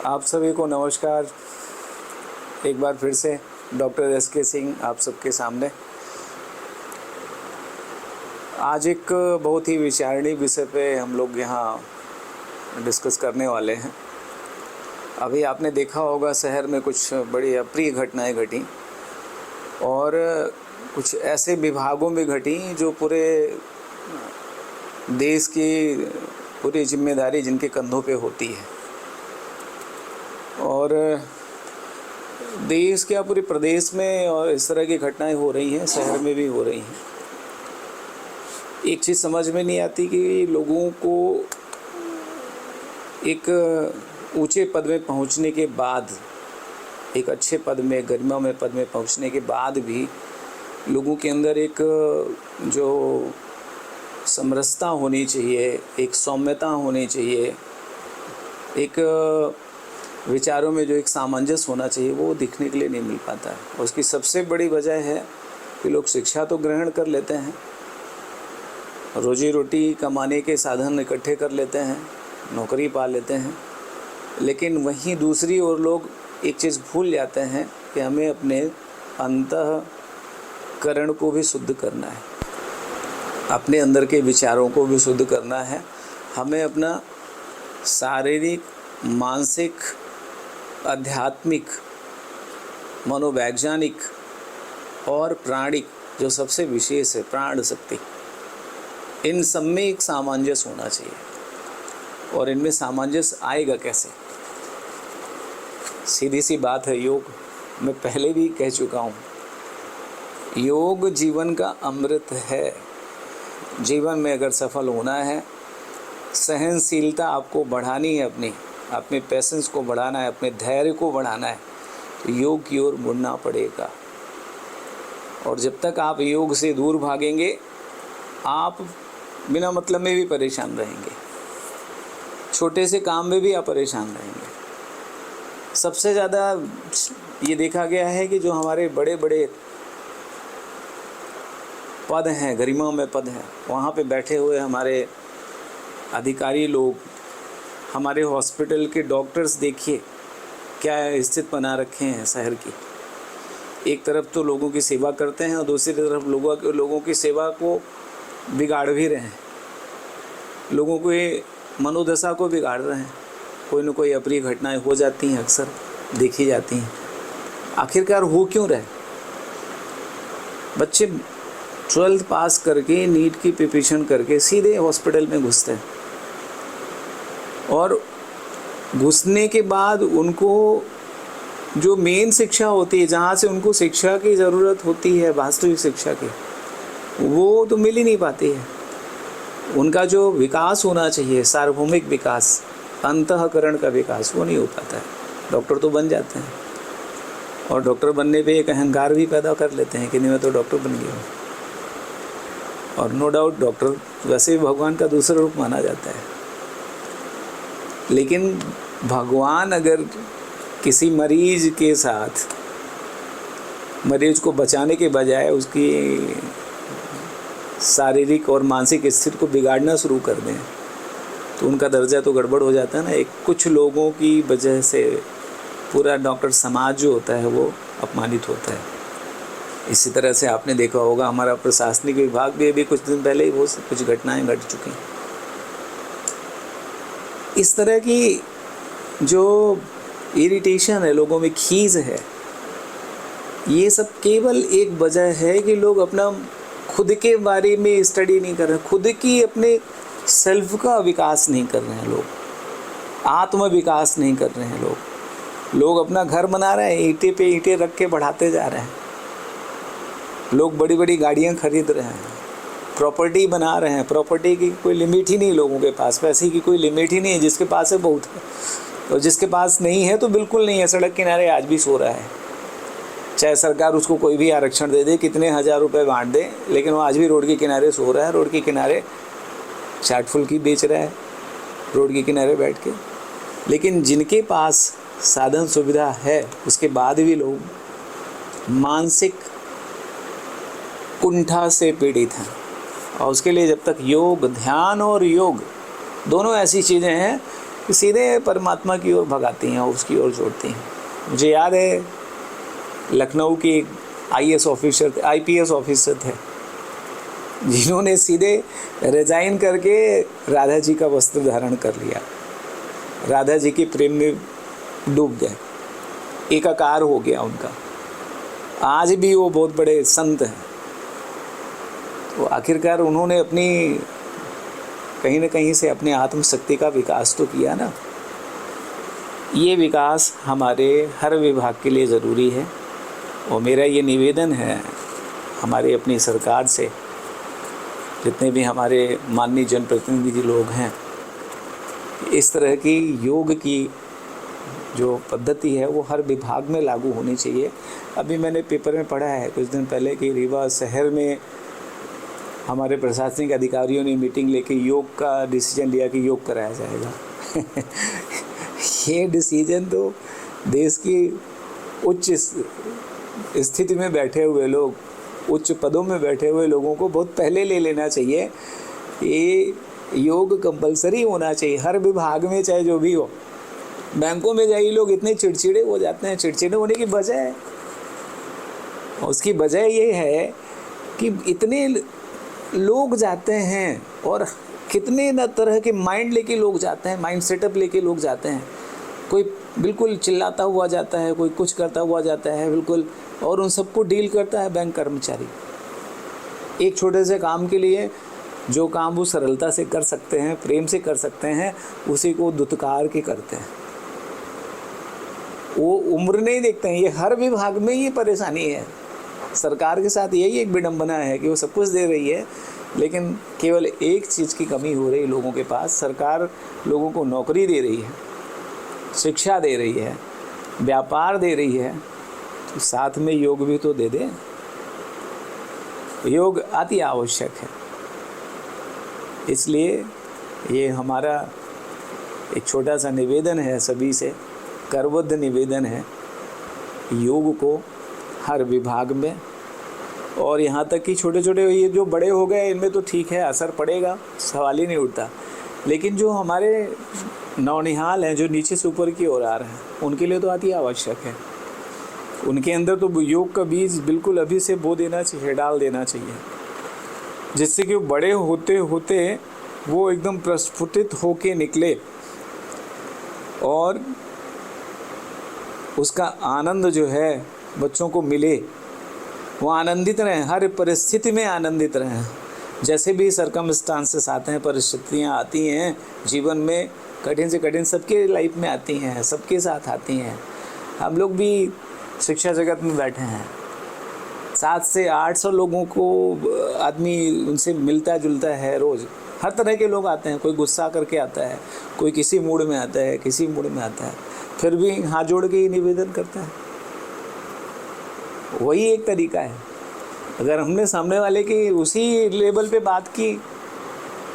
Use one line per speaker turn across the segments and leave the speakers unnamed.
आप सभी को नमस्कार। एक बार फिर से डॉक्टर एस.के. सिंह आप सबके सामने। आज एक बहुत ही विचारणीय विषय पे हम लोग यहाँ डिस्कस करने वाले हैं। अभी आपने देखा होगा शहर में कुछ बड़ी अप्रिय घटनाएं घटी और कुछ ऐसे विभागों में घटी जो पूरे देश की पूरी जिम्मेदारी जिनके कंधों पे होती है, और देश क्या पूरे प्रदेश में और इस तरह की घटनाएं हो रही हैं, शहर में भी हो रही हैं। एक चीज़ समझ में नहीं आती कि लोगों को एक ऊंचे पद में पहुंचने के बाद, एक अच्छे पद में, गरिमा में पद में पहुंचने के बाद भी लोगों के अंदर एक जो समरसता होनी चाहिए, एक सौम्यता होनी चाहिए, एक विचारों में जो एक सामंजस्य होना चाहिए, वो दिखने के लिए नहीं मिल पाता है। उसकी सबसे बड़ी वजह है कि लोग शिक्षा तो ग्रहण कर लेते हैं, रोजी रोटी कमाने के साधन इकट्ठे कर लेते हैं, नौकरी पा लेते हैं, लेकिन वहीं दूसरी ओर लोग एक चीज़ भूल जाते हैं कि हमें अपने अंतःकरण को भी शुद्ध करना है, अपने अंदर के विचारों को भी शुद्ध करना है। हमें अपना शारीरिक, मानसिक, आध्यात्मिक, मनोवैज्ञानिक और प्राणिक, जो सबसे विशेष है प्राण शक्ति, इन सब में एक सामंजस्य होना चाहिए। और इनमें सामंजस्य आएगा कैसे? सीधी सी बात है, योग। मैं पहले भी कह चुका हूँ, योग जीवन का अमृत है। जीवन में अगर सफल होना है, सहनशीलता आपको बढ़ानी है, अपने पेशेंस को बढ़ाना है, अपने धैर्य को बढ़ाना है, तो योग की ओर मुड़ना पड़ेगा। और जब तक आप योग से दूर भागेंगे, आप बिना मतलब में भी परेशान रहेंगे, छोटे से काम में भी आप परेशान रहेंगे। सबसे ज़्यादा ये देखा गया है कि जो हमारे बड़े बड़े पद हैं, गरिमा में पद हैं, वहाँ पे बैठे हुए हमारे अधिकारी लोग, हमारे हॉस्पिटल के डॉक्टर्स, देखिए क्या स्थिति बना रखे हैं शहर की। एक तरफ तो लोगों की सेवा करते हैं और दूसरी तरफ लोगों की सेवा को बिगाड़ भी रहे हैं, लोगों को ये मनोदशा को बिगाड़ रहे हैं। कोई न कोई अप्रिय घटनाएं हो जाती हैं, अक्सर देखी जाती हैं। आखिरकार हो क्यों रहे? बच्चे 12th पास करके, नीट की प्रिपरेशन करके सीधे हॉस्पिटल में घुसते हैं, और घुसने के बाद उनको जो मेन शिक्षा होती है, जहाँ से उनको शिक्षा की ज़रूरत होती है, वास्तविक शिक्षा की, वो तो मिल ही नहीं पाती है। उनका जो विकास होना चाहिए, सार्वभौमिक विकास, अंतःकरण का विकास, वो नहीं हो पाता है। डॉक्टर तो बन जाते हैं, और डॉक्टर बनने पे एक अहंकार भी पैदा कर लेते हैं कि नहीं, मैं तो डॉक्टर बन गया हूँ। और नो डाउट डॉक्टर वैसे भी भगवान का दूसरा रूप माना जाता है, लेकिन भगवान अगर किसी मरीज के साथ, मरीज को बचाने के बजाय उसकी शारीरिक और मानसिक स्थिति को बिगाड़ना शुरू कर दें, तो उनका दर्जा तो गड़बड़ हो जाता है ना। एक कुछ लोगों की वजह से पूरा डॉक्टर समाज जो होता है वो अपमानित होता है। इसी तरह से आपने देखा होगा, हमारा प्रशासनिक विभाग भी अभी कुछ दिन पहले ही बहुत कुछ घटनाएं घट चुकी हैं। इस तरह की जो इरिटेशन है, लोगों में खीज है, ये सब केवल एक वजह है कि लोग अपना खुद के बारे में स्टडी नहीं कर रहे, खुद की अपने सेल्फ का विकास नहीं कर रहे हैं, लोग आत्म विकास नहीं कर रहे हैं। लोग अपना घर बना रहे हैं, ईंटे पे ईंटे रख के बढ़ाते जा रहे हैं। लोग बड़ी बड़ी गाड़ियाँ खरीद रहे हैं, प्रॉपर्टी बना रहे हैं। प्रॉपर्टी की कोई लिमिट ही नहीं लोगों के पास, पैसे की कोई लिमिट ही नहीं है। जिसके पास है बहुत है, और जिसके पास नहीं है तो बिल्कुल नहीं है। सड़क किनारे आज भी सो रहा है, चाहे सरकार उसको कोई भी आरक्षण दे दे, कितने हज़ार रुपए बांट दे, लेकिन वो आज भी रोड के किनारे सो रहा है। रोड के किनारे चाट फुल्की बेच रहा है, रोड के किनारे बैठ के। लेकिन जिनके पास साधन सुविधा है, उसके बाद भी लोग मानसिक कुंठा से पीड़ित हैं। और उसके लिए जब तक योग, ध्यान और योग दोनों ऐसी चीज़ें हैं सीधे परमात्मा की ओर भगाती हैं और उसकी ओर जोड़ती हैं। मुझे याद है लखनऊ की IAS ऑफिसर IPS ऑफिसर थे जिन्होंने सीधे रिजाइन करके राधा जी का वस्त्र धारण कर लिया, राधा जी के प्रेम में डूब गए, एकाकार हो गया उनका। आज भी वो बहुत बड़े संत हैं। तो आखिरकार उन्होंने अपनी कहीं न कहीं से अपने आत्मशक्ति का विकास तो किया ना। ये विकास हमारे हर विभाग के लिए ज़रूरी है और मेरा ये निवेदन है हमारे अपनी सरकार से, जितने भी हमारे माननीय जनप्रतिनिधि लोग हैं, इस तरह की योग की जो पद्धति है वो हर विभाग में लागू होनी चाहिए। अभी मैंने पेपर में पढ़ा है कुछ दिन पहले कि रीवा शहर में हमारे प्रशासनिक अधिकारियों ने मीटिंग लेके योग का डिसीजन लिया कि योग कराया जाएगा। ये डिसीजन तो देश की उच्च स्थिति में बैठे हुए लोग, उच्च पदों में बैठे हुए लोगों को बहुत पहले ले लेना चाहिए। ये योग कंपलसरी होना चाहिए हर विभाग में, चाहे जो भी हो। बैंकों में जाइए, लोग इतने चिड़चिड़े हो जाते हैं। चिड़चिड़े होने की वजह, उसकी वजह ये है कि इतने लोग जाते हैं और कितने न तरह के माइंड लेके लोग जाते हैं, माइंड सेटअप लेके लोग जाते हैं। कोई बिल्कुल चिल्लाता हुआ जाता है, कोई कुछ करता हुआ जाता है बिल्कुल, और उन सबको डील करता है बैंक कर्मचारी। एक छोटे से काम के लिए जो काम वो सरलता से कर सकते हैं, प्रेम से कर सकते हैं, उसी को दुत्कार के करते हैं। वो उम्र नहीं देखते हैं। ये हर विभाग में ये परेशानी है। सरकार के साथ यही एक विडंबना है कि वो सब कुछ दे रही है, लेकिन केवल एक चीज़ की कमी हो रही है लोगों के पास। सरकार लोगों को नौकरी दे रही है, शिक्षा दे रही है, व्यापार दे रही है, तो साथ में योग भी तो दे दे। योग अति आवश्यक है। इसलिए ये हमारा एक छोटा सा निवेदन है, सभी से करबद्ध निवेदन है, योग को हर विभाग में। और यहाँ तक कि छोटे छोटे ये जो बड़े हो गए इनमें तो ठीक है, असर पड़ेगा, सवाल ही नहीं उठता। लेकिन जो हमारे नौनिहाल हैं, जो नीचे से ऊपर की ओर आ रहे हैं, उनके लिए तो अति आवश्यक है। उनके अंदर तो योग का बीज बिल्कुल अभी से बो देना चाहिए, डाल देना चाहिए, जिससे कि बड़े होते होते वो एकदम प्रस्फुटित होके निकले और उसका आनंद जो है बच्चों को मिले। वो आनंदित रहें, हर परिस्थिति में आनंदित रहें। जैसे भी सरकमस्टांसेस आते हैं, परिस्थितियाँ आती हैं जीवन में, कठिन से कठिन सबके लाइफ में आती हैं, सबके साथ आती हैं। हम लोग भी शिक्षा जगत में बैठे हैं, 700 से 800 लोगों को आदमी उनसे मिलता जुलता है रोज़। हर तरह के लोग आते हैं, कोई गुस्सा करके आता है, कोई किसी मूड में आता है, किसी मूड में आता है, फिर भी हाथ जोड़ के ही निवेदन करता है। वही एक तरीका है। अगर हमने सामने वाले की उसी लेवल पे बात की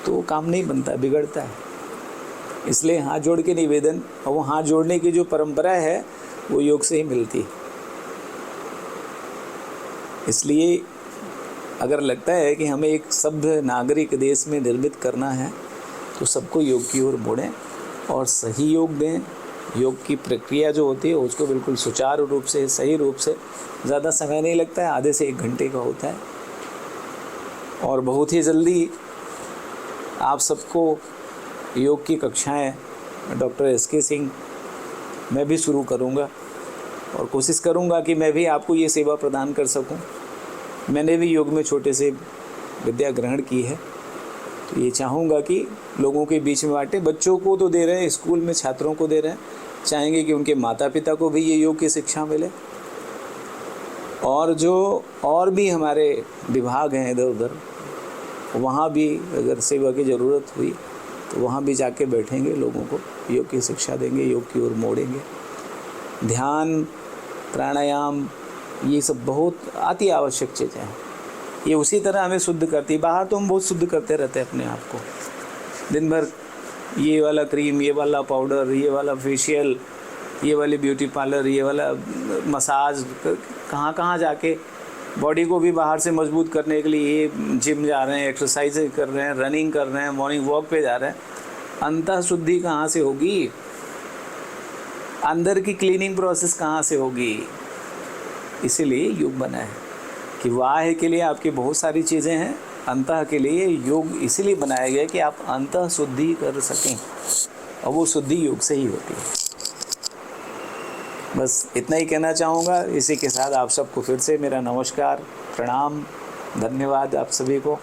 तो वो काम नहीं बनता, बिगड़ता है। इसलिए हाथ जोड़ के निवेदन, और वो हाथ जोड़ने की जो परंपरा है वो योग से ही मिलती है। इसलिए अगर लगता है कि हमें एक सभ्य नागरिक देश में निर्मित करना है तो सबको योग की ओर मोड़ें और सही योग दें। योग की प्रक्रिया जो होती है उसको बिल्कुल सुचारू रूप से, सही रूप से, ज़्यादा समय नहीं लगता है, आधे से 1 घंटे का होता है। और बहुत ही जल्दी आप सबको योग की कक्षाएं डॉक्टर SK सिंह मैं भी शुरू करूंगा और कोशिश करूंगा कि मैं भी आपको ये सेवा प्रदान कर सकूं। मैंने भी योग में छोटे से विद्या ग्रहण की है, तो ये चाहूँगा कि लोगों के बीच में बांटें। बच्चों को तो दे रहे हैं, स्कूल में छात्रों को दे रहे हैं, चाहेंगे कि उनके माता पिता को भी ये योग की शिक्षा मिले। और जो और भी हमारे विभाग हैं इधर उधर, वहाँ भी अगर सेवा की ज़रूरत हुई तो वहाँ भी जाके बैठेंगे, लोगों को योग की शिक्षा देंगे, योग की ओर मोड़ेंगे। ध्यान, प्राणायाम, ये सब बहुत अति आवश्यक चीज़ें हैं। ये उसी तरह हमें शुद्ध करती है। बाहर तो हम बहुत शुद्ध करते रहते हैं अपने आप को, दिन भर ये वाला क्रीम, ये वाला पाउडर, ये वाला फेशियल, ये वाली ब्यूटी पार्लर, ये वाला मसाज, कहाँ कहाँ जाके बॉडी को भी बाहर से मजबूत करने के लिए ये जिम जा रहे हैं, एक्सरसाइज कर रहे हैं, रनिंग कर रहे हैं, मॉर्निंग वॉक पे जा रहे हैं। अंतः शुद्धि कहाँ से होगी, अंदर की क्लीनिंग प्रोसेस कहाँ से होगी। इसीलिए योग बना है कि वाह के लिए आपकी बहुत सारी चीज़ें हैं, अंतः के लिए योग इसीलिए बनाया गया कि आप अंतः शुद्धि कर सकें, और वो शुद्धि योग से ही होती है। बस इतना ही कहना चाहूँगा। इसी के साथ आप सबको फिर से मेरा नमस्कार, प्रणाम, धन्यवाद आप सभी को।